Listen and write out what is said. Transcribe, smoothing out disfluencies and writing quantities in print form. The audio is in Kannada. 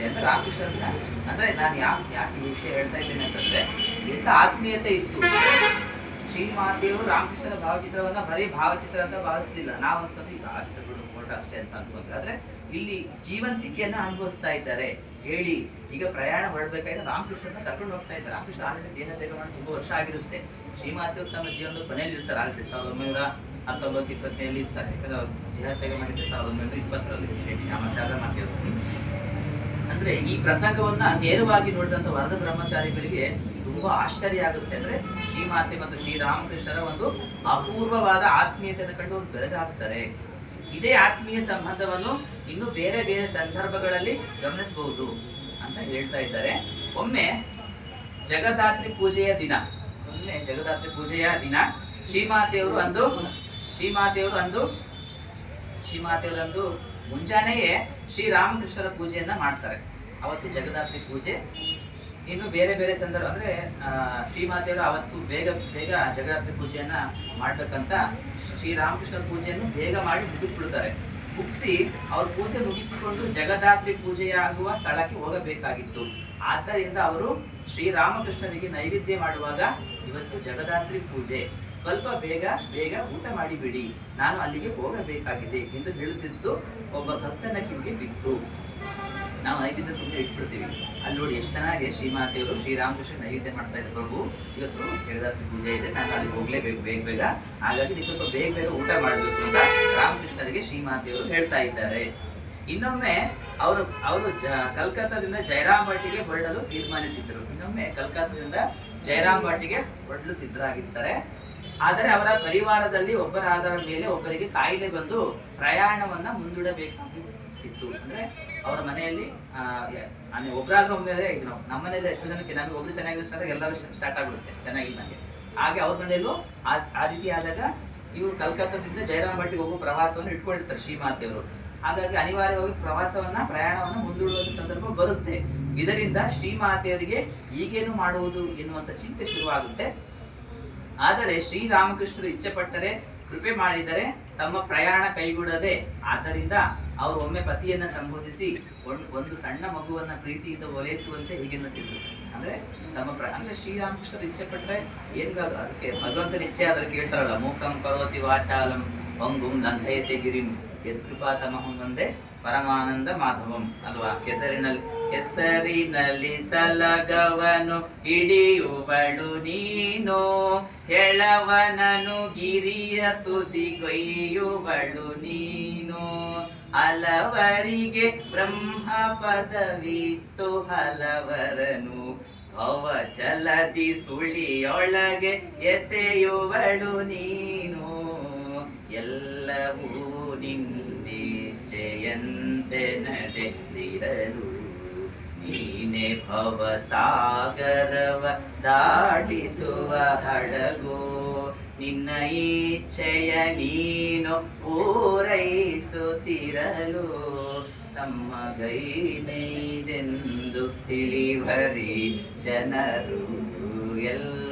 ಅಂದ್ರೆ ರಾಮಕೃಷ್ಣನ ಅಂದ್ರೆ ನಾನು ಯಾಕೆ ಈ ವಿಷಯ ಹೇಳ್ತಾ ಇದ್ದೇನೆ ಅಂತಂದ್ರೆ ಇಂಥ ಆತ್ಮೀಯತೆ ಇತ್ತು. ಶ್ರೀಮಾತೆಯವರು ರಾಮಕೃಷ್ಣನ ಭಾವಚಿತ್ರವನ್ನ ಬರೀ ಭಾವಚಿತ್ರ ಅಂತ ಭಾವಿಸ್ತಿಲ್ಲ. ನಾವು ಅನ್ಕೊಂಡ್ರೆ ಈ ಭಾವಚಿತ್ರಗಳು ಫೋಟೋ ಅಷ್ಟೇ ಅಂತ ಅನ್ಕೊಂಡ್ರೆ, ಆದ್ರೆ ಇಲ್ಲಿ ಜೀವಂತಿಕೆಯನ್ನ ಅನುಭವಿಸ್ತಾ ಇದ್ದಾರೆ. ಹೇಳಿ ಈಗ ಪ್ರಯಾಣ ಹೊರಡ್ಬೇಕಾದ್ರೆ ರಾಮಕೃಷ್ಣನ ಕರ್ಕೊಂಡು ಹೋಗ್ತಾ ಇದ್ದಾರೆ. ರಾಮಕೃಷ್ಣ ಆಲ್ರೆಡಿ ದೇಹ ತ್ಯಾಗ ಮಾಡಿ ತುಂಬಾ ವರ್ಷ ಆಗಿರುತ್ತೆ. ಶ್ರೀಮಾತೆಯವರು ತಮ್ಮ ಜೀವನದ ಕೊನೆಯಲ್ಲಿ ಇರ್ತಾರೆ. ಆಲ್ರೆಡಿ 1919-20 ಇರ್ತಾರೆ. ಯಾಕಂದ್ರೆ ಅವ್ರು ದೇಹ ತ್ಯಾಗ ಮಾಡಿದ್ದು 1920 ಶ್ಯಾಮಶಾಲ ಮಾತೆಯವರು. ಅಂದ್ರೆ ಈ ಪ್ರಸಂಗವನ್ನ ನೇರವಾಗಿ ನೋಡಿದಂತ ವರದ ಬ್ರಹ್ಮಚಾರಿಗಳಿಗೆ ತುಂಬಾ ಆಶ್ಚರ್ಯ ಆಗುತ್ತೆ. ಅಂದ್ರೆ ಶ್ರೀಮಾತೆ ಮತ್ತು ಶ್ರೀರಾಮಕೃಷ್ಣರ ಒಂದು ಅಪೂರ್ವವಾದ ಆತ್ಮೀಯತೆಯನ್ನು ಕಂಡು ಅವರು ಬೆರಗಾಗ್ತಾರೆ. ಇದೇ ಆತ್ಮೀಯ ಸಂಬಂಧವನ್ನು ಇನ್ನು ಬೇರೆ ಬೇರೆ ಸಂದರ್ಭಗಳಲ್ಲಿ ಗಮನಿಸಬಹುದು ಅಂತ ಹೇಳ್ತಾ ಇದ್ದಾರೆ. ಒಮ್ಮೆ ಜಗದಾತ್ರಿ ಪೂಜೆಯ ದಿನ ಶ್ರೀಮಾತೆಯವರು ಮುಂಜಾನೆಯೇ ಶ್ರೀರಾಮಕೃಷ್ಣರ ಪೂಜೆಯನ್ನ ಮಾಡ್ತಾರೆ. ಅವತ್ತು ಜಗದಾತ್ರಿ ಪೂಜೆ. ಇನ್ನು ಬೇರೆ ಬೇರೆ ಸಂದರ್ಭ ಅಂದ್ರೆ ಶ್ರೀಮಾತೆಯವರು ಅವತ್ತು ಬೇಗ ಜಗದಾತ್ರಿ ಪೂಜೆಯನ್ನ ಮಾಡ್ಬೇಕಂತ ಶ್ರೀರಾಮಕೃಷ್ಣರ ಪೂಜೆಯನ್ನು ಬೇಗ ಮಾಡಿ ಮುಗಿಸ್ಬಿಡ್ತಾರೆ. ಮುಗಿಸಿ ಅವ್ರ ಪೂಜೆ ಮುಗಿಸಿಕೊಂಡು ಜಗದಾತ್ರಿ ಪೂಜೆಯಾಗುವ ಸ್ಥಳಕ್ಕೆ ಹೋಗಬೇಕಾಗಿತ್ತು. ಆದ್ದರಿಂದ ಅವರು ಶ್ರೀರಾಮಕೃಷ್ಣರಿಗೆ ನೈವೇದ್ಯ ಮಾಡುವಾಗ ಇವತ್ತು ಜಗದಾತ್ರಿ ಪೂಜೆ, ಸ್ವಲ್ಪ ಬೇಗ ಊಟ ಮಾಡಿಬಿಡಿ, ನಾನು ಅಲ್ಲಿಗೆ ಹೋಗಬೇಕಾಗಿದೆ ಎಂದು ಹೇಳುತ್ತಿದ್ದು ಒಬ್ಬ ಭಕ್ತನ ಕಿವಿಗೆ ಬಿತ್ತು. ನಾವು ನೈವೇದ್ಯ ಸುಮ್ಮನೆ ಇಟ್ಬಿಡ್ತೀವಿ. ಅಲ್ಲಿ ನೋಡಿ ಎಷ್ಟು ಚೆನ್ನಾಗಿ ಶ್ರೀಮಾತೆಯವರು ಶ್ರೀರಾಮಕೃಷ್ಣ ನೈವೇದ್ಯ ಮಾಡ್ತಾ ಇದ್ದಾರೆ. ಪ್ರಭು ಇವತ್ತು ಜಗದಾತ್ರಿ ಪೂಜೆ ಇದೆ, ನಾನು ಅಲ್ಲಿ ಹೋಗ್ಲೇಬೇಕು ಬೇಗ, ಹಾಗಾಗಿ ನೀವು ಸ್ವಲ್ಪ ಬೇಗ ಊಟ ಮಾಡಬೇಕು ಅಂತ ರಾಮಕೃಷ್ಣರಿಗೆ ಶ್ರೀಮಾತೆಯವರು ಹೇಳ್ತಾ ಇದ್ದಾರೆ. ಇನ್ನೊಮ್ಮೆ ಅವರು ಕಲ್ಕತ್ತಾದಿಂದ ಜಯರಾಮ್ ಭಟ್ಟಿಗೆ ಹೊರಡಲು ತೀರ್ಮಾನಿಸಿದ್ದರು. ಹೊರಡಲು ಸಿದ್ಧರಾಗಿದ್ದಾರೆ. ಆದರೆ ಅವರ ಪರಿವಾರದಲ್ಲಿ ಒಬ್ಬರಾದ ಮೇಲೆ ಒಬ್ಬರಿಗೆ ಕಾಯಿಲೆ ಬಂದು ಪ್ರಯಾಣವನ್ನ ಮುಂದೂಡಬೇಕಾಗಿತ್ತು. ಅಂದ್ರೆ ಅವರ ಮನೆಯಲ್ಲಿ ಒಬ್ಬರಾದ್ರೂ ಒಮ್ಮೆಲೆ ನಮ್ಮ ಮನೆಯಲ್ಲಿ ಎಷ್ಟು ಜನಕ್ಕೆ ನಮಗೆ ಒಬ್ರು ಚೆನ್ನಾಗಿದ್ರೆ ಎಲ್ಲರೂ ಸ್ಟಾರ್ಟ್ ಆಗ್ಬಿಡುತ್ತೆ ಚೆನ್ನಾಗಿದ್ದಂಗೆ. ಹಾಗೆ ಅವ್ರ ಮನೆಯಲ್ಲೂ ಆ ರೀತಿ ಆದಾಗ ಇವರು ಕಲ್ಕತ್ತಾದಿಂದ ಜಯರಾಮ್ ಭಟ್ಟಿಗೆ ಹೋಗುವ ಪ್ರವಾಸವನ್ನು ಇಟ್ಕೊಂಡಿರ್ತಾರೆ ಶ್ರೀಮಾತೆಯವರು. ಹಾಗಾಗಿ ಅನಿವಾರ್ಯವಾಗಿ ಪ್ರಯಾಣವನ್ನ ಮುಂದೂಡುವ ಸಂದರ್ಭ ಬರುತ್ತೆ. ಇದರಿಂದ ಶ್ರೀಮಾತೆಯವರಿಗೆ ಈಗೇನು ಮಾಡುವುದು ಎನ್ನುವಂತ ಚಿಂತೆ ಶುರುವಾಗುತ್ತೆ. ಆದರೆ ಶ್ರೀರಾಮಕೃಷ್ಣರು ಇಚ್ಛೆ ಪಟ್ಟರೆ, ಕೃಪೆ ಮಾಡಿದರೆ ತಮ್ಮ ಪ್ರಯಾಣ ಕೈಗೂಡದೆ. ಆದ್ದರಿಂದ ಅವರು ಒಮ್ಮೆ ಪತಿಯನ್ನ ಸಂಬೋಧಿಸಿ ಒಂದು ಸಣ್ಣ ಮಗುವನ್ನ ಪ್ರೀತಿಯಿಂದ ಓಲೈಸುವಂತೆ ಹೀಗೆನ್ನುತ್ತಿದ್ರು. ಅಂದ್ರೆ ಅಂದ್ರೆ ಶ್ರೀರಾಮಕೃಷ್ಣರು ಇಚ್ಛೆ ಪಟ್ಟರೆ ಏನ್ ಅದಕ್ಕೆ ಭಗವಂತನ ಇಚ್ಛೆ ಆದ್ರೆ ಕೇಳ್ತಾರಲ್ಲ, ಮೂಕಂ ಕರೋತಿ ವಾಚಾಲಂ ಪಂಗುಂ ಲಂಘಯತೆ ಗಿರಿಂ ಯತ್ಕೃಪಾತಮಹಂ ಒಂದೇ ಪರಮಾನಂದ ಮಾಧವಂ ಅಲ್ವಾ. ಹೆಸರಿನಲ್ಲಿ ಸಲಗವನು ಹಿಡಿಯುವಳು ನೀನು, ಹೆಳವನನು ಗಿರಿಯ ತುದಿಗೊಯ್ಯುವಳು ನೀನು. ಹಲವರಿಗೆ ಬ್ರಹ್ಮ ಪದವಿತ್ತು, ಹಲವರನು ಭವಜಲದಿ ಸುಳಿಯೊಳಗೆ ಎಸೆಯುವಳು ನೀನು. ಎಲ್ಲವೂ ನಿನ್ನಿಚ್ಛೆಯಂತೆ ನಡೆದಿರಲು, ನೀನೆ ಭವಸಾಗರವ ದಾಟಿಸುವ ಹಡಗು. ನಿನ್ನ ಇಚ್ಛೆಯ ನೀನು ಪೂರೈಸುತ್ತಿರಲು, ತಮ್ಮ ಗೈಮೆಯೆಂದು ತಿಳಿವರಿ ಜನರು ಎಲ್ಲ